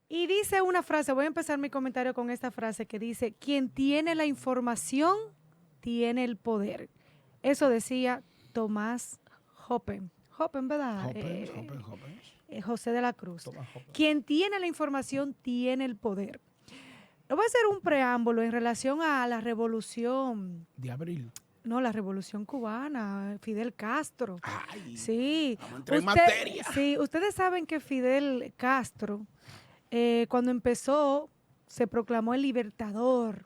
Y dice una frase, voy a empezar mi comentario con esta frase que dice, quien tiene la información tiene el poder. Eso decía Tomás Hoppen. Hoppen, ¿verdad? Hopkins. José de la Cruz. Thomas Hopkins. Quien tiene la información tiene el poder. Le voy a hacer un preámbulo en relación a la revolución. De abril. No, la revolución cubana, Fidel Castro. Ay, Sí, vamos a entrar en materia. sí, ustedes saben que Fidel Castro, cuando empezó, se proclamó el libertador.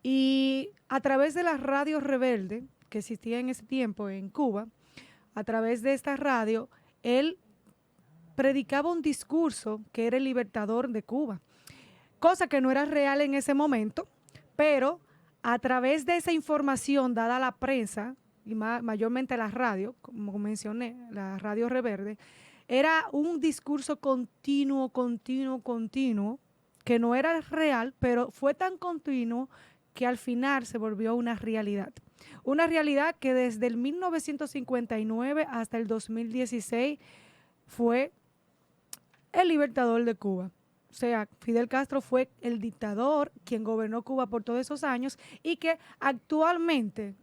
Y a través de la radio rebelde, que existía en ese tiempo en Cuba, a través de esta radio, él predicaba un discurso que era el libertador de Cuba, cosa que no era real en ese momento, pero a través de esa información dada a la prensa, y mayormente la radio, como mencioné, la radio reverde, era un discurso continuo, que no era real, pero fue tan continuo que al final se volvió una realidad. Una realidad que desde el 1959 hasta el 2016 fue el libertador de Cuba. O sea, Fidel Castro fue el dictador quien gobernó Cuba por todos esos años y que actualmente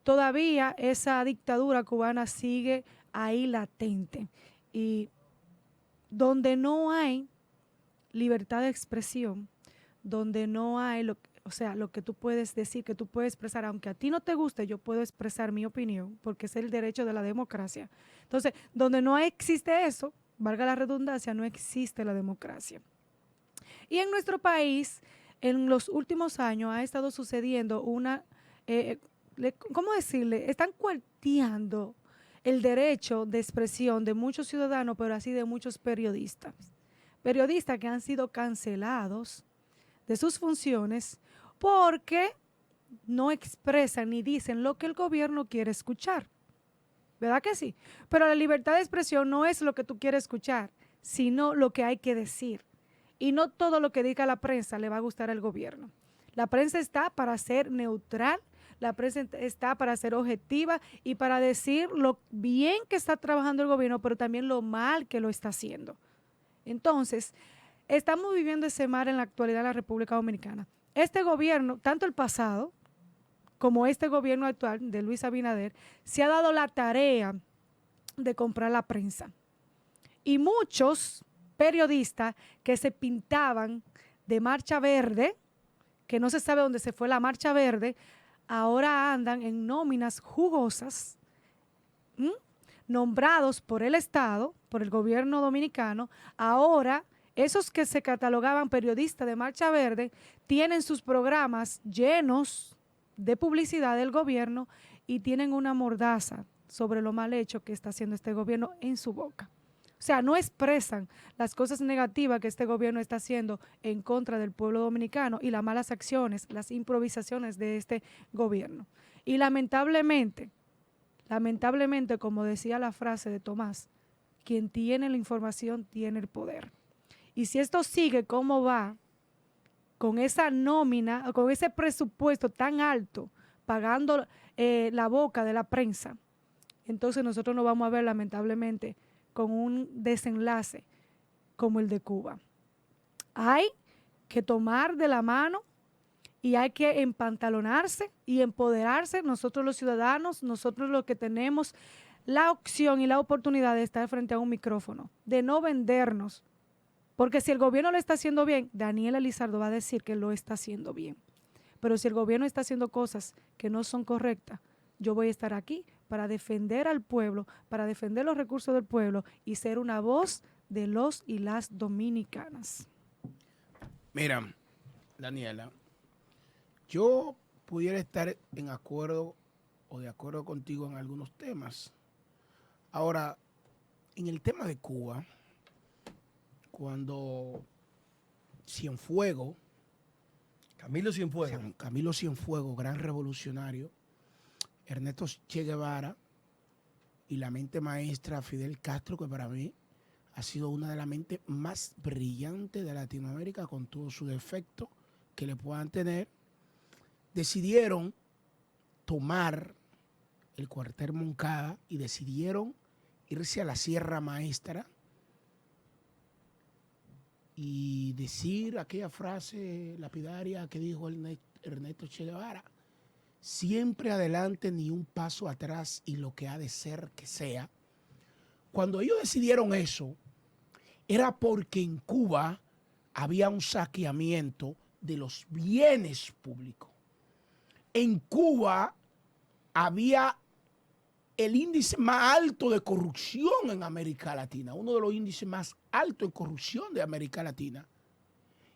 todavía esa dictadura cubana sigue ahí latente. Y donde no hay libertad de expresión, donde no hay lo que tú puedes decir, que tú puedes expresar, aunque a ti no te guste, yo puedo expresar mi opinión, porque es el derecho de la democracia. Entonces, donde no existe eso, valga la redundancia, no existe la democracia. Y en nuestro país, en los últimos años, ha estado sucediendo ¿cómo decirle? Están cuarteando el derecho de expresión de muchos ciudadanos, pero así de muchos periodistas. Periodistas que han sido cancelados de sus funciones porque no expresan ni dicen lo que el gobierno quiere escuchar. ¿Verdad que sí? Pero la libertad de expresión no es lo que tú quieres escuchar, sino lo que hay que decir. Y no todo lo que diga la prensa le va a gustar al gobierno. La prensa está para ser neutral, la prensa está para ser objetiva y para decir lo bien que está trabajando el gobierno, pero también lo mal que lo está haciendo. Entonces, estamos viviendo ese mar en la actualidad en la República Dominicana. Este gobierno, tanto el pasado como este gobierno actual de Luis Abinader, se ha dado la tarea de comprar la prensa. Y muchos periodistas que se pintaban de marcha verde, que no se sabe dónde se fue la marcha verde, ahora andan en nóminas jugosas, nombrados por el Estado, por el gobierno dominicano. Ahora esos que se catalogaban periodistas de marcha verde tienen sus programas llenos de publicidad del gobierno y tienen una mordaza sobre lo mal hecho que está haciendo este gobierno en su boca. O sea, no expresan las cosas negativas que este gobierno está haciendo en contra del pueblo dominicano y las malas acciones, las improvisaciones de este gobierno. Y lamentablemente, como decía la frase de Tomás, quien tiene la información tiene el poder. Y si esto sigue como va, con esa nómina, con ese presupuesto tan alto, pagando la boca de la prensa, entonces nosotros nos vamos a ver lamentablemente con un desenlace como el de Cuba. Hay que tomar de la mano y hay que empantalonarse y empoderarse nosotros los ciudadanos, nosotros los que tenemos la opción y la oportunidad de estar frente a un micrófono, de no vendernos. Porque si el gobierno lo está haciendo bien, Daniela Lizardo va a decir que lo está haciendo bien. Pero si el gobierno está haciendo cosas que no son correctas, yo voy a estar aquí para defender al pueblo, para defender los recursos del pueblo y ser una voz de los y las dominicanas. Mira, Daniela, yo pudiera estar en acuerdo o de acuerdo contigo en algunos temas. Ahora, en el tema de Cuba, cuando Cienfuegos, Camilo Cienfuegos, gran revolucionario, Ernesto Che Guevara y la mente maestra Fidel Castro, que para mí ha sido una de las mentes más brillantes de Latinoamérica, con todos sus defectos que le puedan tener, decidieron tomar el cuartel Moncada y decidieron irse a la Sierra Maestra y decir aquella frase lapidaria que dijo Ernesto Che Guevara: siempre adelante ni un paso atrás y lo que ha de ser que sea. Cuando ellos decidieron eso, era porque en Cuba había un saqueamiento de los bienes públicos. En Cuba había el índice más alto de corrupción en América Latina, uno de los índices más altos en corrupción de América Latina.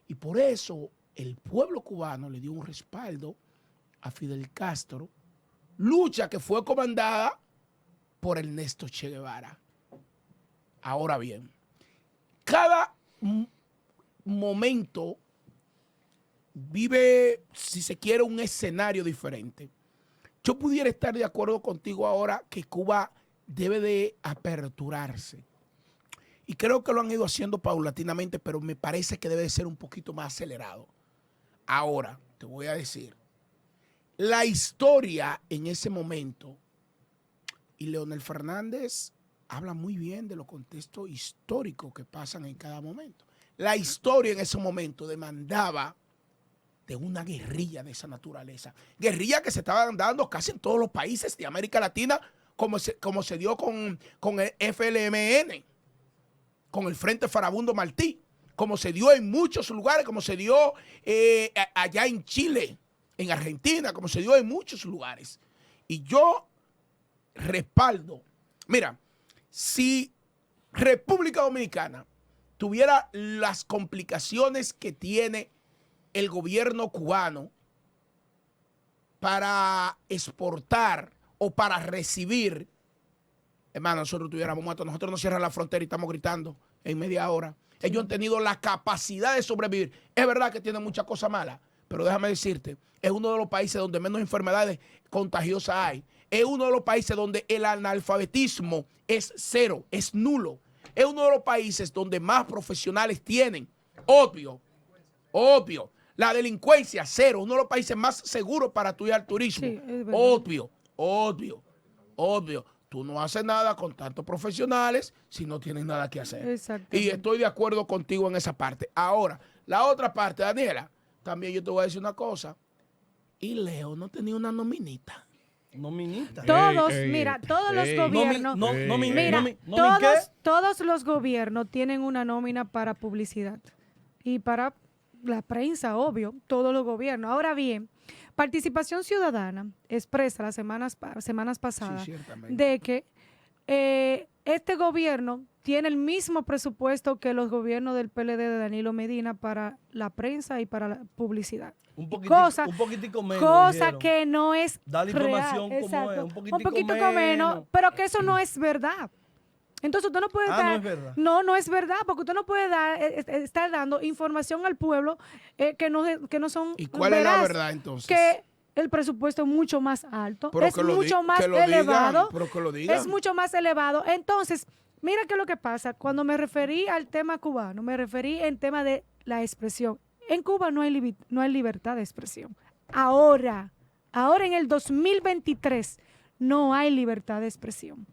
Y por eso el pueblo cubano le dio un respaldo a Fidel Castro, lucha que fue comandada por Ernesto Che Guevara. Ahora bien, cada momento vive, si se quiere, un escenario diferente. Yo pudiera estar de acuerdo contigo ahora que Cuba debe de aperturarse. Y creo que lo han ido haciendo paulatinamente, pero me parece que debe de ser un poquito más acelerado. Ahora, te voy a decir, la historia en ese momento, y Leonel Fernández habla muy bien de los contextos históricos que pasan en cada momento. La historia en ese momento demandaba de una guerrilla de esa naturaleza. Guerrilla que se estaban dando casi en todos los países de América Latina, como se dio con el FLMN, con el Frente Farabundo Martí, como se dio en muchos lugares, como se dio allá en Chile, en Argentina, como se dio en muchos lugares. Y yo respaldo. Mira, si República Dominicana tuviera las complicaciones que tiene el gobierno cubano para exportar o para recibir, hermano, nosotros estuviéramos muertos. Nosotros nos cierran la frontera y estamos gritando en media hora. Ellos han tenido la capacidad de sobrevivir. Es verdad que tienen muchas cosas malas, pero déjame decirte, es uno de los países donde menos enfermedades contagiosas hay. Es uno de los países donde el analfabetismo es cero, es nulo. Es uno de los países donde más profesionales tienen. Obvio. La delincuencia, cero. Uno de los países más seguros para estudiar turismo. Sí, obvio. Tú no haces nada con tantos profesionales si no tienes nada que hacer. Y estoy de acuerdo contigo en esa parte. Ahora, la otra parte, Daniela, también yo te voy a decir una cosa. Y Leo no tenía una nominita. Nominita. Todos, mira, todos los gobiernos. Todos los gobiernos tienen una nómina para publicidad. Y para la prensa, obvio, todos los gobiernos. Ahora bien, Participación Ciudadana expresa las semanas pasadas de que este gobierno tiene el mismo presupuesto que los gobiernos del PLD de Danilo Medina para la prensa y para la publicidad. Un poquitico menos. Cosa que no es da la información real. como es, un poquitico menos, pero que eso no es verdad. Entonces usted no puede dar, no es verdad. No es verdad, porque usted no puede estar dando información al pueblo que no son. ¿Y cuál es la verdad entonces? Que el presupuesto es mucho más alto, es mucho más elevado. Es mucho más elevado. Entonces, mira qué es lo que pasa. Cuando me referí al tema cubano, me referí en tema de la expresión. En Cuba no hay libertad de expresión. Ahora en el 2023 no hay libertad de expresión.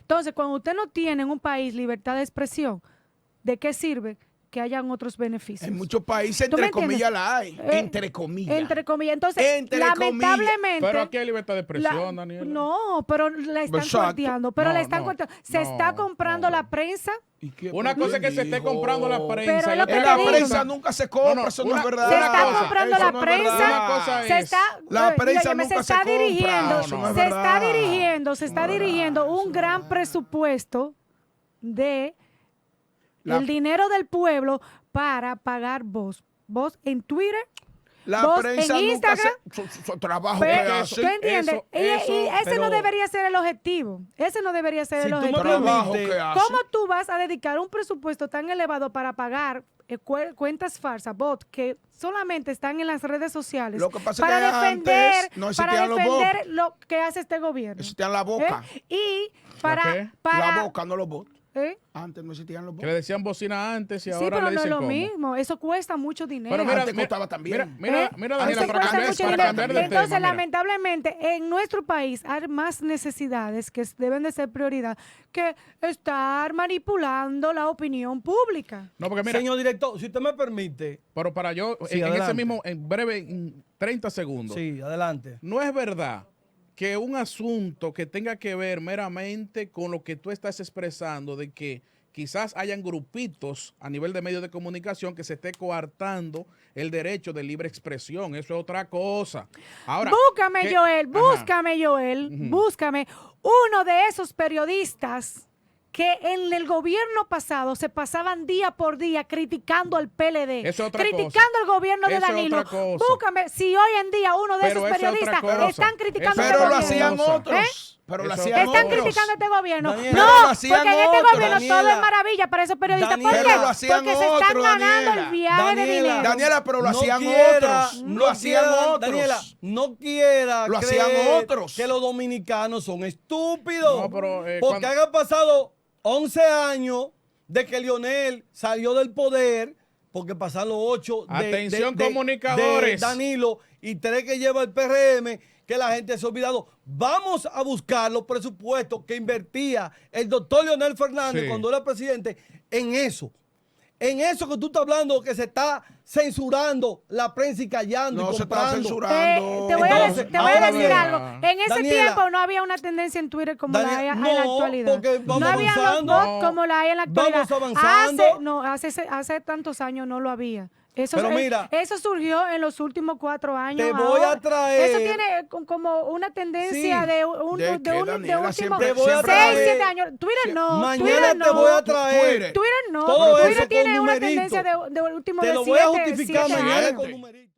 Entonces, cuando usted no tiene en un país libertad de expresión, ¿de qué sirve que hayan otros beneficios? En muchos países, entre comillas, la hay. Entre comillas. Entonces, lamentablemente... Pero aquí hay libertad de expresión, Daniel. No, pero la están corteando. Se está comprando la prensa. Una cosa es que se esté comprando la prensa. Pero la prensa nunca se compra, eso no es verdad. Se está comprando la prensa. La prensa nunca se compra. Se está dirigiendo un gran presupuesto de el dinero del pueblo para pagar voz en Twitter, la prensa en Instagram, nunca su trabajo que hace. ¿Tú entiendes? Ese no debería ser el objetivo. ¿Cómo tú vas a dedicar un presupuesto tan elevado para pagar cuentas falsas, bots, que solamente están en las redes sociales para defender lo que hace este gobierno? Existían la boca. Y para la boca, no los bots. Antes no existían los Que bots. le decían bocina antes y Sí, ahora pero le no es dicen lo cómo. mismo. Eso cuesta mucho dinero. Pero mira, Antes costaba también. Mira, Daniela, Eso para cuesta cambiar, mucho para dinero. cambiar de Entonces, tema, mira. lamentablemente, en nuestro país hay más necesidades que deben de ser prioridad que estar manipulando la opinión pública. No, porque mira, Señor director, si usted me permite. pero para yo, Sí, en ese adelante. mismo, en breve, en 30 segundos. Sí, adelante. No es verdad que un asunto que tenga que ver meramente con lo que tú estás expresando, de que quizás hayan grupitos a nivel de medios de comunicación que se esté coartando el derecho de libre expresión. Eso es otra cosa. Ahora, Búscame, que- Joel, Ajá. búscame, Joel, búscame uno de esos periodistas que en el gobierno pasado se pasaban día por día criticando al PLD, Eso es otra criticando cosa. al gobierno de Eso es Danilo. otra cosa. Búscame si hoy en día uno de Pero esos eso es otra periodistas cosa. están criticando Eso este Pero lo otra gobierno. hacían cosa. otros. Pero lo Eso hacían es otra Están otros. criticando a este gobierno. Daniela, pero No, lo hacían porque en este otros. gobierno todo Daniela. es maravilla para esos periodistas. ¿Por Daniela. qué? Pero lo hacían Porque se están otros, ganando el Daniela. viaje de dinero. Daniela, pero lo hacían quiera, otros. Lo hacían otros. Daniela, no quiera Lo hacían creer otros. que los dominicanos son estúpidos. No, pero, porque cuando- hayan pasado 11 años de que Lionel salió del poder, porque pasaron los 8 Atención, comunicadores. de Danilo y 3 que lleva el PRM, que la gente se ha olvidado. Vamos a buscar los presupuestos que invertía el doctor Leonel Fernández Sí. cuando era presidente en eso. En eso que tú estás hablando, que se está censurando la prensa y callando No y se está comprando. censurando. Te voy a Entonces, decir, te voy a ahora decir bien, algo. En ese Daniela, tiempo no había una tendencia en Twitter como la hay en la no, actualidad. porque vamos No había los avanzando. bots como la hay en la actualidad. Vamos avanzando. Hace tantos años no lo había. Eso, Pero mira, eso surgió en los últimos 4 años. te voy a ahora. traer- Eso tiene como una tendencia Sí. de que, Daniela, últimos siempre- Te voy a 6, traer- 7 años. Twitter no. Mañana Twitter te voy a no. traer Twitter no. todo Twitter eso con tiene una numerito. tendencia de últimos Te de lo voy a 7 justificar mañana años. con numeritos.